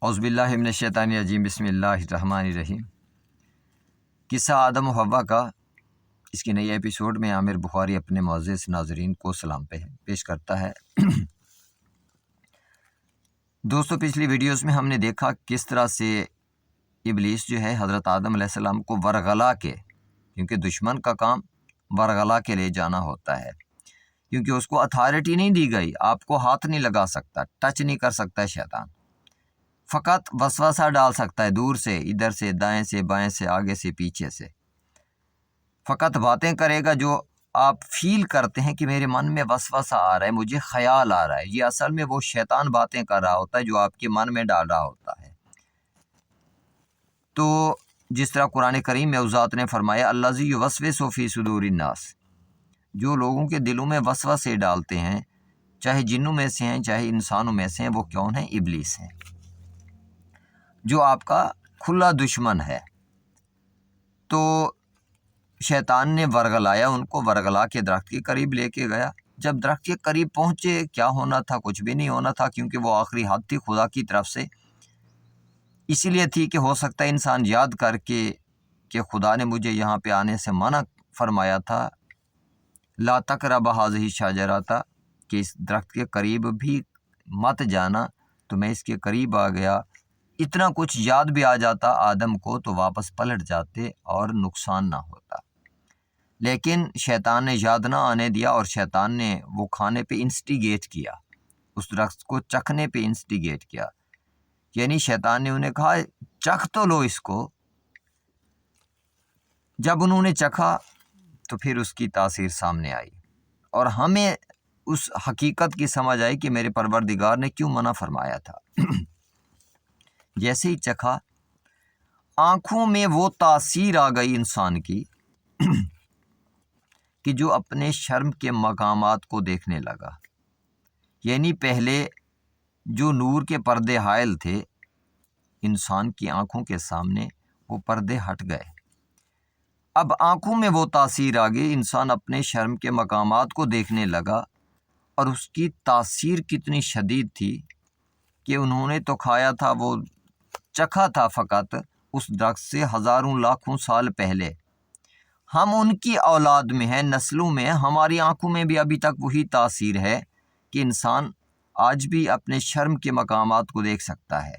اعوذ باللہ من الشیطان الرجیم، بسم اللہ الرحمن الرحیم۔ قصہ آدم و حوا کا اس کی نئی ایپیسوڈ میں عامر بخاری اپنے معزز ناظرین کو سلام پیش کرتا ہے۔ دوستو، پچھلی ویڈیوز میں ہم نے دیکھا کس طرح سے ابلیس جو ہے حضرت آدم علیہ السلام کو ورغلا کے، کیونکہ دشمن کا کام ورغلا کے لے جانا ہوتا ہے، کیونکہ اس کو اتھارٹی نہیں دی گئی، آپ کو ہاتھ نہیں لگا سکتا، ٹچ نہیں کر سکتا ہے شیطان، فقط وسوسہ ڈال سکتا ہے دور سے، ادھر سے، دائیں سے، بائیں سے، آگے سے، پیچھے سے، فقط باتیں کرے گا جو آپ فیل کرتے ہیں کہ میرے من میں وسوسہ آ رہا ہے، مجھے خیال آ رہا ہے، یہ اصل میں وہ شیطان باتیں کر رہا ہوتا ہے جو آپ کے من میں ڈال رہا ہوتا ہے۔ تو جس طرح قرآن کریم میں اس ذات نے فرمایا الذی یوسوس فی صدور الناس، جو لوگوں کے دلوں میں وسوسے ڈالتے ہیں، چاہے جنوں میں سے ہیں چاہے انسانوں میں سے ہیں، وہ کون ہیں؟ ابلیس ہیں، جو آپ کا کھلا دشمن ہے۔ تو شیطان نے ورغلایا ان کو، ورغلا کے درخت کے قریب لے کے گیا۔ جب درخت کے قریب پہنچے، کیا ہونا تھا؟ کچھ بھی نہیں ہونا تھا، کیونکہ وہ آخری حد تھی خدا کی طرف سے، اسی لیے تھی کہ ہو سکتا ہے انسان یاد کر کے کہ خدا نے مجھے یہاں پہ آنے سے منع فرمایا تھا، لا تقربا ھذہ الشجرۃ، کہ اس درخت کے قریب بھی مت جانا، تو میں اس کے قریب آ گیا۔ اتنا کچھ یاد بھی آ جاتا آدم کو تو واپس پلٹ جاتے اور نقصان نہ ہوتا، لیکن شیطان نے یاد نہ آنے دیا، اور شیطان نے وہ کھانے پہ انسٹیگیٹ کیا، اس درخت کو چکھنے پہ انسٹیگیٹ کیا، یعنی شیطان نے انہیں کہا چکھ تو لو اس کو۔ جب انہوں نے چکھا تو پھر اس کی تاثیر سامنے آئی، اور ہمیں اس حقیقت کی سمجھ آئی کہ میرے پروردگار نے کیوں منع فرمایا تھا۔ جیسے ہی چکھا، آنکھوں میں وہ تاثیر آ گئی انسان کی کہ جو اپنے شرم کے مقامات کو دیکھنے لگا، یعنی پہلے جو نور کے پردے حائل تھے انسان کی آنکھوں کے سامنے، وہ پردے ہٹ گئے۔ اب آنکھوں میں وہ تاثیر آ گئی، انسان اپنے شرم کے مقامات کو دیکھنے لگا، اور اس کی تاثیر کتنی شدید تھی کہ انہوں نے تو کھایا تھا، وہ چکھا تھا فقط اس درخت سے ہزاروں لاکھوں سال پہلے۔ ہم ان کی اولاد میں ہیں، نسلوں میں ہیں، ہماری آنکھوں میں بھی ابھی تک وہی تاثیر ہے کہ انسان آج بھی اپنے شرم کے مقامات کو دیکھ سکتا ہے۔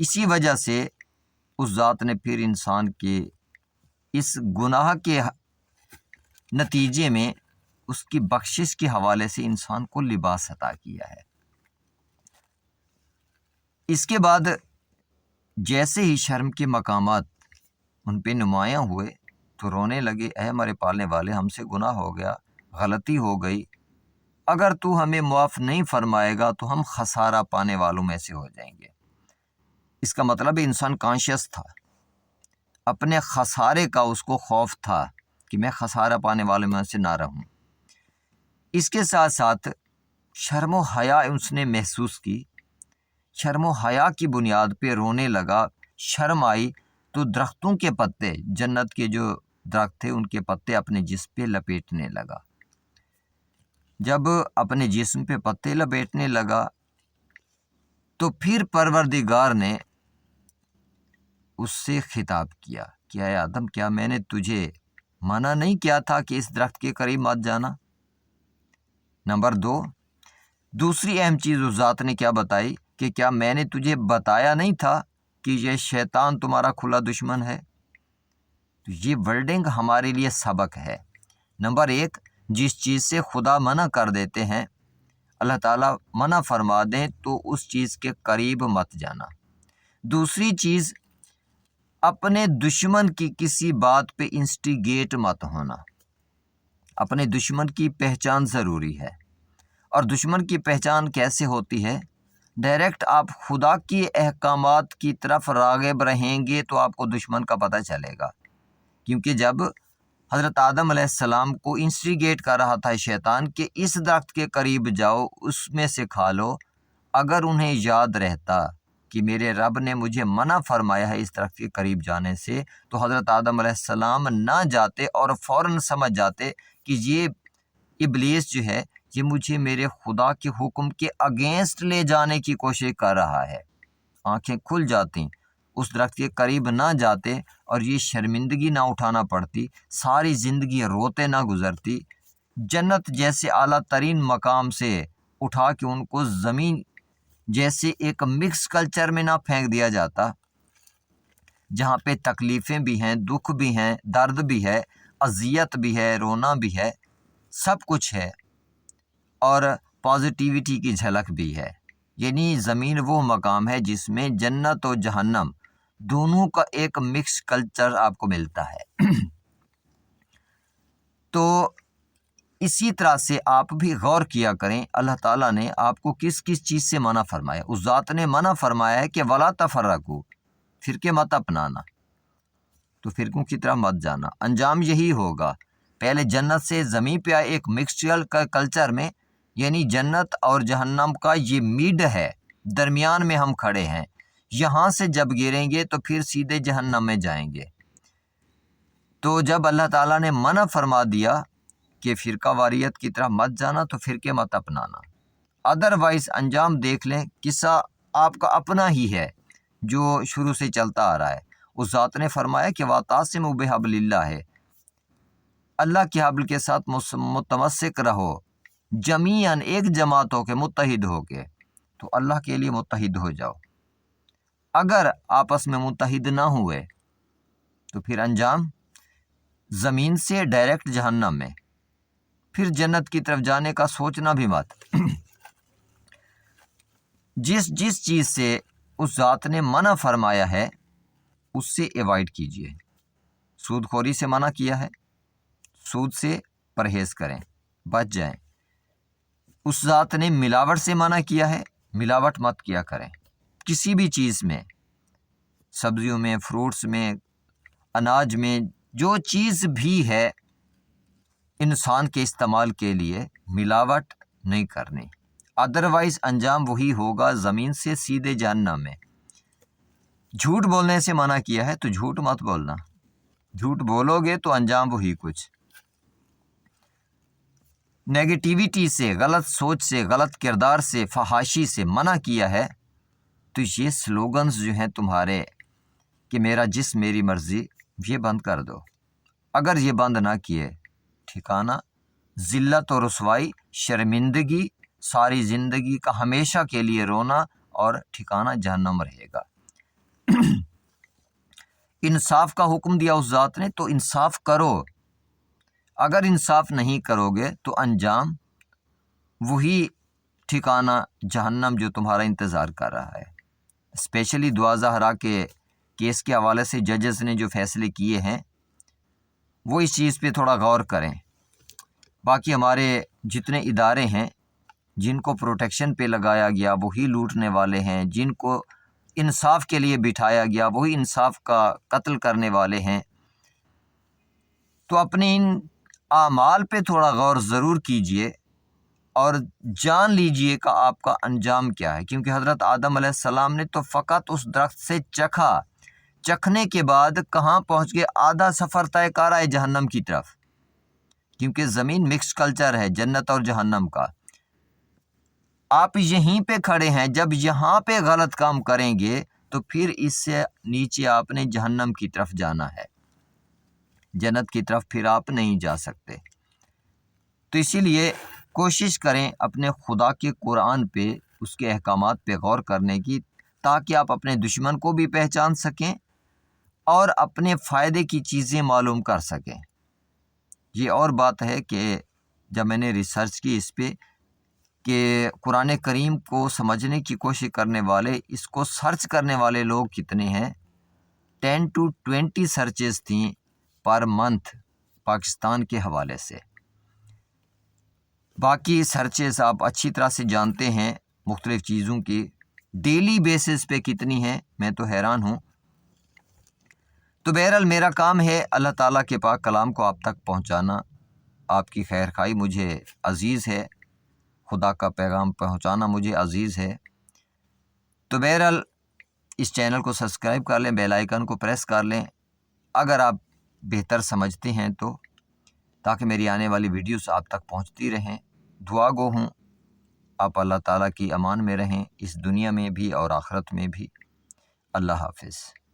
اسی وجہ سے اس ذات نے پھر انسان کے اس گناہ کے نتیجے میں اس کی بخشش کے حوالے سے انسان کو لباس عطا کیا ہے۔ اس کے بعد جیسے ہی شرم کے مقامات ان پہ نمایاں ہوئے تو رونے لگے، اے ہمارے پالنے والے، ہم سے گناہ ہو گیا، غلطی ہو گئی، اگر تو ہمیں معاف نہیں فرمائے گا تو ہم خسارہ پانے والوں میں سے ہو جائیں گے۔ اس کا مطلب انسان کانشیس تھا، اپنے خسارے کا اس کو خوف تھا کہ میں خسارہ پانے والوں میں سے نہ رہوں۔ اس کے ساتھ ساتھ شرم و حیا اس نے محسوس کی، شرم و حیا کی بنیاد پہ رونے لگا، شرم آئی تو درختوں کے پتے، جنت کے جو درخت تھے ان کے پتے اپنے جسم پہ لپیٹنے لگا۔ جب اپنے جسم پہ پتے لپیٹنے لگا تو پھر پروردگار نے اس سے خطاب کیا کہ اے آدم، کیا میں نے تجھے منع نہیں کیا تھا کہ اس درخت کے قریب مت جانا؟ نمبر 2، دوسری اہم چیز اس ذات نے کیا بتائی کہ کیا میں نے تجھے بتایا نہیں تھا کہ یہ شیطان تمہارا کھلا دشمن ہے؟ تو یہ ورڈنگ ہمارے لیے سبق ہے۔ نمبر 1، جس چیز سے خدا منع کر دیتے ہیں، اللہ تعالیٰ منع فرما دیں تو اس چیز کے قریب مت جانا۔ دوسری چیز، اپنے دشمن کی کسی بات پہ انسٹیگیٹ مت ہونا۔ اپنے دشمن کی پہچان ضروری ہے، اور دشمن کی پہچان کیسے ہوتی ہے؟ ڈائریکٹ آپ خدا کی احکامات کی طرف راغب رہیں گے تو آپ کو دشمن کا پتہ چلے گا، کیونکہ جب حضرت آدم علیہ السلام کو انسٹیگیٹ کر رہا تھا شیطان کہ اس درخت کے قریب جاؤ، اس میں سے کھا لو، اگر انہیں یاد رہتا کہ میرے رب نے مجھے منع فرمایا ہے اس درخت کے قریب جانے سے، تو حضرت آدم علیہ السلام نہ جاتے اور فوراً سمجھ جاتے کہ یہ ابلیس جو ہے یہ مجھے میرے خدا کے حکم کے اگینسٹ لے جانے کی کوشش کر رہا ہے، آنکھیں کھل جاتی، اس درخت کے قریب نہ جاتے اور یہ شرمندگی نہ اٹھانا پڑتی، ساری زندگی روتے نہ گزرتی، جنت جیسے اعلیٰ ترین مقام سے اٹھا کے ان کو زمین جیسے ایک مکس کلچر میں نہ پھینک دیا جاتا، جہاں پہ تکلیفیں بھی ہیں، دکھ بھی ہیں، درد بھی ہے، اذیت بھی ہے، رونا بھی ہے، سب کچھ ہے، اور پازیٹیوٹی کی جھلک بھی ہے۔ یعنی زمین وہ مقام ہے جس میں جنت و جہنم دونوں کا ایک مکس کلچر آپ کو ملتا ہے۔ تو اسی طرح سے آپ بھی غور کیا کریں اللہ تعالیٰ نے آپ کو کس کس چیز سے منع فرمایا۔ اس ذات نے منع فرمایا ہے کہ ولا تفرقوا، فرقے مت اپنانا، تو فرقوں کی طرح مت جانا، انجام یہی ہوگا۔ پہلے جنت سے زمین پہ آئے ایک مکسچر کلچر میں، یعنی جنت اور جہنم کا یہ میڈ ہے، درمیان میں ہم کھڑے ہیں، یہاں سے جب گریں گے تو پھر سیدھے جہنم میں جائیں گے۔ تو جب اللہ تعالیٰ نے منع فرما دیا کہ فرقہ واریت کی طرح مت جانا، تو فرقے مت اپنانا، ادروائز انجام دیکھ لیں، قصہ آپ کا اپنا ہی ہے جو شروع سے چلتا آ رہا ہے۔ اس ذات نے فرمایا کہ وَاعْتَصِمُوا بِحَبْلِ اللَّهِ، اللہ کے حبل کے ساتھ متمسک رہو، جمیعاً ایک جماعت ہو کے، متحد ہو کے، تو اللہ کے لیے متحد ہو جاؤ۔ اگر آپس میں متحد نہ ہوئے تو پھر انجام زمین سے ڈائریکٹ جہنم میں، پھر جنت کی طرف جانے کا سوچنا بھی مت۔ جس چیز سے اس ذات نے منع فرمایا ہے اس سے ایوائڈ کیجیے۔ سود خوری سے منع کیا ہے، سود سے پرہیز کریں، بچ جائیں۔ اس ذات نے ملاوٹ سے منع کیا ہے، ملاوٹ مت کیا کریں کسی بھی چیز میں، سبزیوں میں، فروٹس میں، اناج میں، جو چیز بھی ہے انسان کے استعمال کے لیے ملاوٹ نہیں کرنی، ادروائز انجام وہی ہوگا، زمین سے سیدھے جہنم میں۔ جھوٹ بولنے سے منع کیا ہے تو جھوٹ مت بولنا، جھوٹ بولو گے تو انجام وہی کچھ۔ نیگیٹیوٹی سے، غلط سوچ سے، غلط کردار سے، فحاشی سے منع کیا ہے، تو یہ سلوگنز جو ہیں تمہارے کہ میرا جسم میری مرضی، یہ بند کر دو۔ اگر یہ بند نہ کیے، ٹھکانہ ذلت و رسوائی، شرمندگی، ساری زندگی کا ہمیشہ کے لیے رونا، اور ٹھکانہ جہنم رہے گا۔ انصاف کا حکم دیا اس ذات نے، تو انصاف کرو۔ اگر انصاف نہیں کرو گے تو انجام وہی ٹھکانہ جہنم جو تمہارا انتظار کر رہا ہے۔ اسپیشلی دعا زہرا کے کیس کے حوالے سے ججز نے جو فیصلے کیے ہیں وہ اس چیز پہ تھوڑا غور کریں۔ باقی ہمارے جتنے ادارے ہیں جن کو پروٹیکشن پہ لگایا گیا وہی لوٹنے والے ہیں، جن کو انصاف کے لیے بٹھایا گیا وہی انصاف کا قتل کرنے والے ہیں۔ تو اپنے ان اعمال پہ تھوڑا غور ضرور کیجئے اور جان لیجئے کہ آپ کا انجام کیا ہے، کیونکہ حضرت آدم علیہ السلام نے تو فقط اس درخت سے چکھا، چکھنے کے بعد کہاں پہنچ گئے؟ آدھا سفر طے کر آئے جہنم کی طرف، کیونکہ زمین مکس کلچر ہے جنت اور جہنم کا۔ آپ یہیں پہ کھڑے ہیں، جب یہاں پہ غلط کام کریں گے تو پھر اس سے نیچے آپ نے جہنم کی طرف جانا ہے، جنت کی طرف پھر آپ نہیں جا سکتے۔ تو اسی لیے کوشش کریں اپنے خدا کے قرآن پہ، اس کے احکامات پہ غور کرنے کی، تاکہ آپ اپنے دشمن کو بھی پہچان سکیں اور اپنے فائدے کی چیزیں معلوم کر سکیں۔ یہ اور بات ہے کہ جب میں نے ریسرچ کی اس پہ کہ قرآن کریم کو سمجھنے کی کوشش کرنے والے، اس کو سرچ کرنے والے لوگ کتنے ہیں، 10 to 20 سرچز تھیں پر منتھ پاکستان کے حوالے سے۔ باقی سرچز آپ اچھی طرح سے جانتے ہیں مختلف چیزوں کی ڈیلی بیسس پہ کتنی ہیں، میں تو حیران ہوں۔ تو بہرحال میرا کام ہے اللہ تعالیٰ کے پاک کلام کو آپ تک پہنچانا، آپ کی خیر خواہی مجھے عزیز ہے، خدا کا پیغام پہنچانا مجھے عزیز ہے۔ تو بہرحال اس چینل کو سبسکرائب کر لیں، بیل آئیکن کو پریس کر لیں اگر آپ بہتر سمجھتے ہیں تو، تاکہ میری آنے والی ویڈیوز آپ تک پہنچتی رہیں۔ دعا گو ہوں آپ اللہ تعالیٰ کی امان میں رہیں، اس دنیا میں بھی اور آخرت میں بھی۔ اللہ حافظ.